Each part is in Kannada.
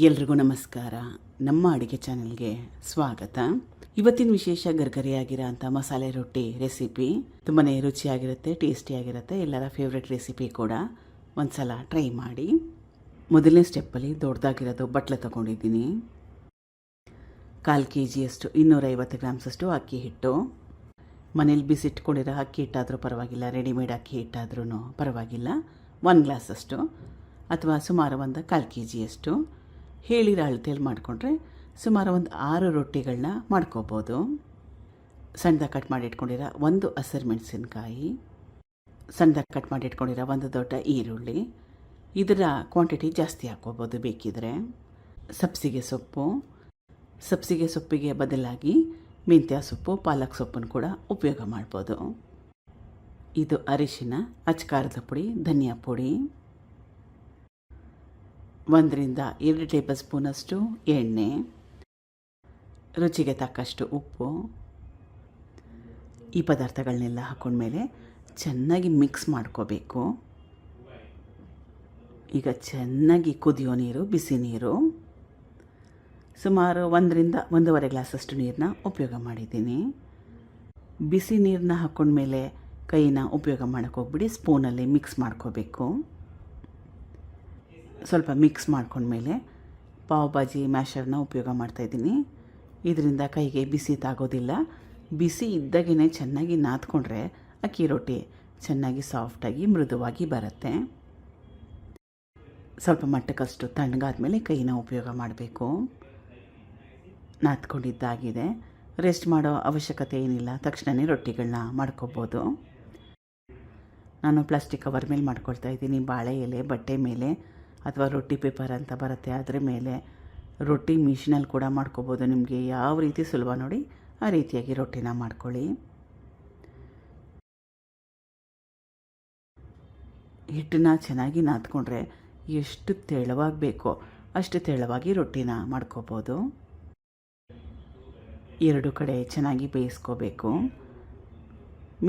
ಎಲ್ರಿಗೂ ನಮಸ್ಕಾರ. ನಮ್ಮ ಅಡುಗೆ ಚಾನೆಲ್ಗೆ ಸ್ವಾಗತ. ಇವತ್ತಿನ ವಿಶೇಷ ಗರ್ಗರಿಯಾಗಿರೋ ಅಂಥ ಮಸಾಲೆ ರೊಟ್ಟಿ ರೆಸಿಪಿ ತುಂಬಾ ರುಚಿಯಾಗಿರುತ್ತೆ, ಟೇಸ್ಟಿಯಾಗಿರುತ್ತೆ. ಎಲ್ಲರ ಫೇವ್ರೆಟ್ ರೆಸಿಪಿ ಕೂಡ. ಒಂದು ಸಲ ಟ್ರೈ ಮಾಡಿ. ಮೊದಲನೇ ಸ್ಟೆಪ್ಪಲ್ಲಿ ದೊಡ್ಡದಾಗಿರೋದು ಬಟ್ಲು ತೊಗೊಂಡಿದ್ದೀನಿ. 1/4 kg 250 ಗ್ರಾಮ್ಸಷ್ಟು ಅಕ್ಕಿ ಹಿಟ್ಟು. ಮನೇಲಿ ಬಿಸಿಟ್ಕೊಂಡಿರೋ ಅಕ್ಕಿ ಹಿಟ್ಟಾದರೂ ಪರವಾಗಿಲ್ಲ, ರೆಡಿಮೇಡ್ ಅಕ್ಕಿ ಹಿಟ್ಟಾದ್ರೂ ಪರವಾಗಿಲ್ಲ. 1 ಗ್ಲಾಸಷ್ಟು ಅಥವಾ ಸುಮಾರು ಒಂದು 1/4 kg ಹೇಳಿರೋ ಅಳತೆಯಲ್ಲಿ ಮಾಡಿಕೊಂಡ್ರೆ ಸುಮಾರು ಒಂದು 6 ರೊಟ್ಟಿಗಳನ್ನ ಮಾಡ್ಕೋಬೋದು. ಸಣ್ಣದಾಗಿ ಕಟ್ ಮಾಡಿ ಇಟ್ಕೊಂಡಿರೋ 1 ಹಸಿರು ಮೆಣಸಿನ್ಕಾಯಿ, ಸಣ್ಣದಾಗಿ ಕಟ್ ಮಾಡಿ ಇಟ್ಕೊಂಡಿರೋ 1 ದೊಡ್ಡ ಈರುಳ್ಳಿ. ಇದರ ಕ್ವಾಂಟಿಟಿ ಜಾಸ್ತಿ ಹಾಕ್ಕೋಬೋದು ಬೇಕಿದ್ರೆ. ಸಬ್ಸಿಗೆ ಸೊಪ್ಪಿಗೆ ಬದಲಾಗಿ ಮೆಂತ್ಯ ಸೊಪ್ಪು, ಪಾಲಕ್ ಸೊಪ್ಪನ್ನು ಕೂಡ ಉಪಯೋಗ ಮಾಡ್ಬೋದು. ಇದು ಅರಿಶಿನ, ಅಚ್ಕಾರದ ಪುಡಿ, ಧನಿಯಾ ಪುಡಿ, 1 ರಿಂದ 2 ಟೇಬಲ್ ಸ್ಪೂನಷ್ಟು ಎಣ್ಣೆ, ರುಚಿಗೆ ತಕ್ಕಷ್ಟು ಉಪ್ಪು. ಈ ಪದಾರ್ಥಗಳನ್ನೆಲ್ಲ ಹಾಕೊಂಡ್ಮೇಲೆ ಚೆನ್ನಾಗಿ ಮಿಕ್ಸ್ ಮಾಡ್ಕೋಬೇಕು. ಈಗ ಚೆನ್ನಾಗಿ ಕುದಿಯೋ ನೀರು, ಬಿಸಿ ನೀರು, ಸುಮಾರು 1 ರಿಂದ 1.5 ಗ್ಲಾಸಷ್ಟು ನೀರನ್ನ ಉಪಯೋಗ ಮಾಡಿದ್ದೀನಿ. ಬಿಸಿ ನೀರನ್ನ ಹಾಕ್ಕೊಂಡ್ಮೇಲೆ ಕೈನ ಉಪಯೋಗ ಮಾಡೋಕ್ಕೋಗ್ಬಿಡಿ, ಸ್ಪೂನಲ್ಲಿ ಮಿಕ್ಸ್ ಮಾಡ್ಕೋಬೇಕು. ಸ್ವಲ್ಪ ಮಿಕ್ಸ್ ಮಾಡ್ಕೊಂಡ್ಮೇಲೆ ಪಾವ್ ಭಾಜಿ ಮ್ಯಾಶರ್ನ ಉಪಯೋಗ ಮಾಡ್ತಾಯಿದ್ದೀನಿ. ಇದರಿಂದ ಕೈಗೆ ಬಿಸಿ ತಾಗೋದಿಲ್ಲ. ಬಿಸಿ ಇದ್ದಾಗೇ ಚೆನ್ನಾಗಿ ನಾದ್ಕೊಂಡ್ರೆ ಅಕ್ಕಿ ರೊಟ್ಟಿ ಚೆನ್ನಾಗಿ ಸಾಫ್ಟಾಗಿ ಮೃದುವಾಗಿ ಬರುತ್ತೆ. ಸ್ವಲ್ಪ ಮಟ್ಟಕ್ಕಷ್ಟು ತಣ್ಣಗಾದ್ಮೇಲೆ ಕೈನ ಉಪಯೋಗ ಮಾಡಬೇಕು. ನಾದ್ಕೊಂಡಿದ್ದಾಗಿದೆ. ರೆಸ್ಟ್ ಮಾಡೋ ಅವಶ್ಯಕತೆ ಏನಿಲ್ಲ, ತಕ್ಷಣವೇ ರೊಟ್ಟಿಗಳನ್ನ ಮಾಡ್ಕೋಬೋದು. ನಾನು ಪ್ಲಾಸ್ಟಿಕ್ ಕವರ್ ಮೇಲೆ ಮಾಡ್ಕೊಳ್ತಾ ಇದ್ದೀನಿ. ಬಾಳೆ ಎಲೆ, ಬಟ್ಟೆ ಮೇಲೆ ಅಥವಾ ರೊಟ್ಟಿ ಪೇಪರ್ ಅಂತ ಬರುತ್ತೆ ಅದರ ಮೇಲೆ. ರೊಟ್ಟಿ ಮಿಷಿನಲ್ಲಿ ಕೂಡ ಮಾಡ್ಕೋಬೋದು. ನಿಮಗೆ ಯಾವ ರೀತಿ ಸುಲಭ ನೋಡಿ ಆ ರೀತಿಯಾಗಿ ರೊಟ್ಟಿನ ಮಾಡ್ಕೊಳ್ಳಿ. ಹಿಟ್ಟನ್ನ ಚೆನ್ನಾಗಿ ನಾದ್ಕೊಂಡ್ರೆ ಎಷ್ಟು ತೆಳುವಾಗಿ ಬೇಕೋ ಅಷ್ಟು ತೆಳುವಾಗಿ ರೊಟ್ಟಿನ ಮಾಡ್ಕೋಬೋದು. 2 ಕಡೆ ಚೆನ್ನಾಗಿ ಬೇಯಿಸ್ಕೋಬೇಕು.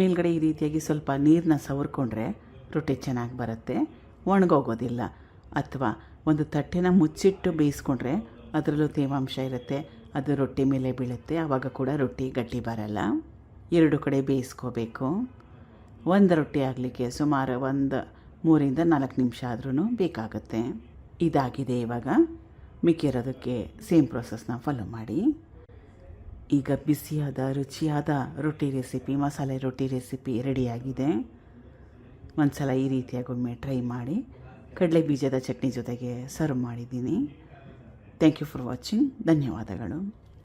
ಮೇಲ್ಗಡೆ ಈ ರೀತಿಯಾಗಿ ಸ್ವಲ್ಪ ನೀರನ್ನ ಸವರ್ಕೊಂಡ್ರೆ ರೊಟ್ಟಿ ಚೆನ್ನಾಗಿ ಬರುತ್ತೆ, ಒಣಗೋಗೋದಿಲ್ಲ. ಅಥವಾ ಒಂದು ತಟ್ಟೆನ ಮುಚ್ಚಿಟ್ಟು ಬೇಯಿಸ್ಕೊಂಡ್ರೆ ಅದರಲ್ಲೂ ತೇವಾಂಶ ಇರುತ್ತೆ, ಅದು ರೊಟ್ಟಿ ಮೇಲೆ ಬೀಳುತ್ತೆ, ಆವಾಗ ಕೂಡ ರೊಟ್ಟಿ ಗಟ್ಟಿ ಬರಲ್ಲ. 2 ಕಡೆ ಬೇಯಿಸ್ಕೋಬೇಕು. ಒಂದು ರೊಟ್ಟಿ ಆಗಲಿಕ್ಕೆ ಸುಮಾರು 1 3 ರಿಂದ 4 ನಿಮಿಷ ಆದ್ರೂ ಬೇಕಾಗುತ್ತೆ. ಇದಾಗಿದೆ. ಇವಾಗ ಮಿಕ್ಕಿರೋದಕ್ಕೆ ಸೇಮ್ ಪ್ರೊಸೆಸ್ನ ಫಾಲೋ ಮಾಡಿ. ಈಗ ಬಿಸಿಯಾದ ರುಚಿಯಾದ ರೊಟ್ಟಿ ರೆಸಿಪಿ, ಮಸಾಲೆ ರೊಟ್ಟಿ ರೆಸಿಪಿ ರೆಡಿಯಾಗಿದೆ. ಒಂದು ಸಲ ಈ ರೀತಿಯಾಗಿ ಒಮ್ಮೆ ಟ್ರೈ ಮಾಡಿ. ಕಡಲೆ ಬೀಜದ ಚಟ್ನಿ ಜೊತೆಗೆ ಸರ್ವ್ ಮಾಡಿದ್ದೀನಿ. Thank you for watching. ಧನ್ಯವಾದಗಳು.